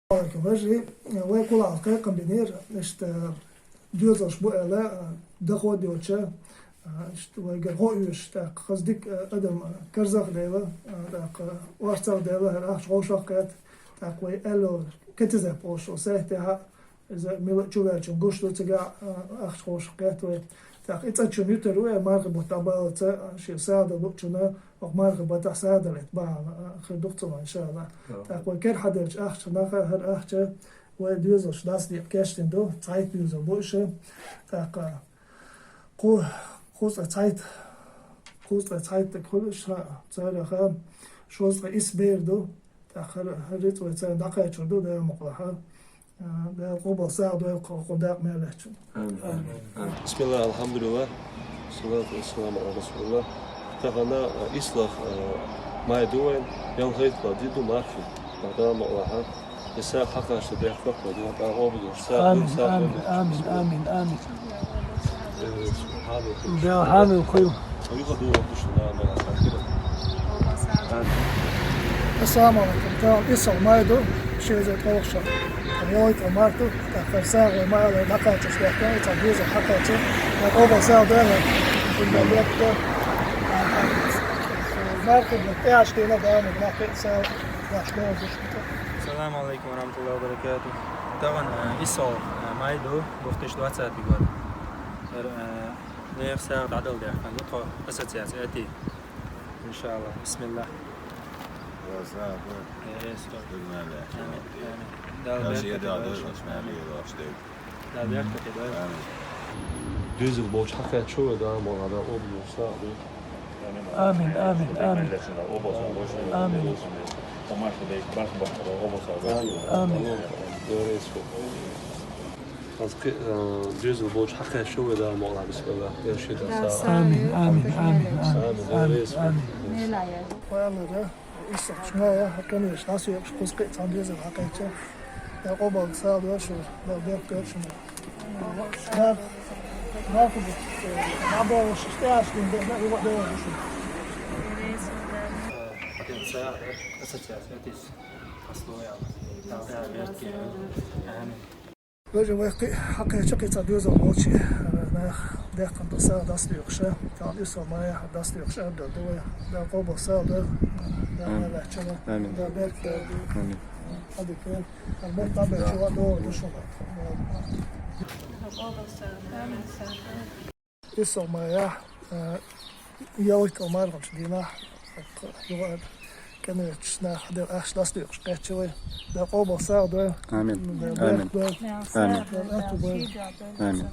Važi, laikulā kā kombinēra, diozoš bu ele, dohodioče, vai gar hojuš, tā kas dik adam karzak dēla, tā vārtsāk dēla ar ākš hošakēt, tā vai elo ketizē pošo, sēhtēhā, mila čuvēču guštu cigā ākš hošakēt, vai tā itsačun yuteru, marga bu tabalce, šie sāda lukčuna, och marga bu tā sādalet, خدوقتهم إن شاء الله. تقول كر حدش أخش ناقة هر أخش وديوزش ناس دي كاشتين دو تعيد ديوزو بوشة تق خوص تعيد كلش صار خام شوز رئيس بير دو تأخر هريت ويصير دقة شردو ده مقلها ده قبل ساعة ده قدام مالك. بسم الله الحمد لله والصلاة والسلام على رسول الله. تقنا إصلاح ما يدوين يوم هيت بديدو ماشي هذا مقلها يسا حقا شبيه فقط ده قابل آمين ده حامل خير السلام عليكم تمام إصلاح ما يدو شيء زي توشة يويت أمارتو تأخر ساعة ما على نقطة تشبيه تبيز حقا قبل ساعة ده البلد السلام عليكم ورحمة الله وبركاته. طبعا إصلاح ما يدو بفتش 20 بيقول نير ساعة عدل ده فنقطع أساسياتي إن شاء الله بسم الله. Düzül boş hakikaten çoğu da molada olmuyorsa آمين düzül boş hakikaten çoğu da molada bismillah görüşürüz. وأنا إصلاح شنايا كانوا يشتاسوا يقص قيت عن جزء الحقيقة قبل ساعة وشهر لا بيقدر شنو ناخذ نعبر وشتاش من ده يوقف ده شو Veja, حقيقة تعديز الموتشي أنا ده كنت ساعة داس ليخشى تعديز الماء داس ليخشى ده ده قبل ساعة ده لا شنو ده بيت هذا كان الموت تبع شو ده شو إيش الماء يويت الماء غشدينا يوقف كانوا يشنا حدا أخش داس ليخشى كاتشوي ده قبل ساعة ده آمين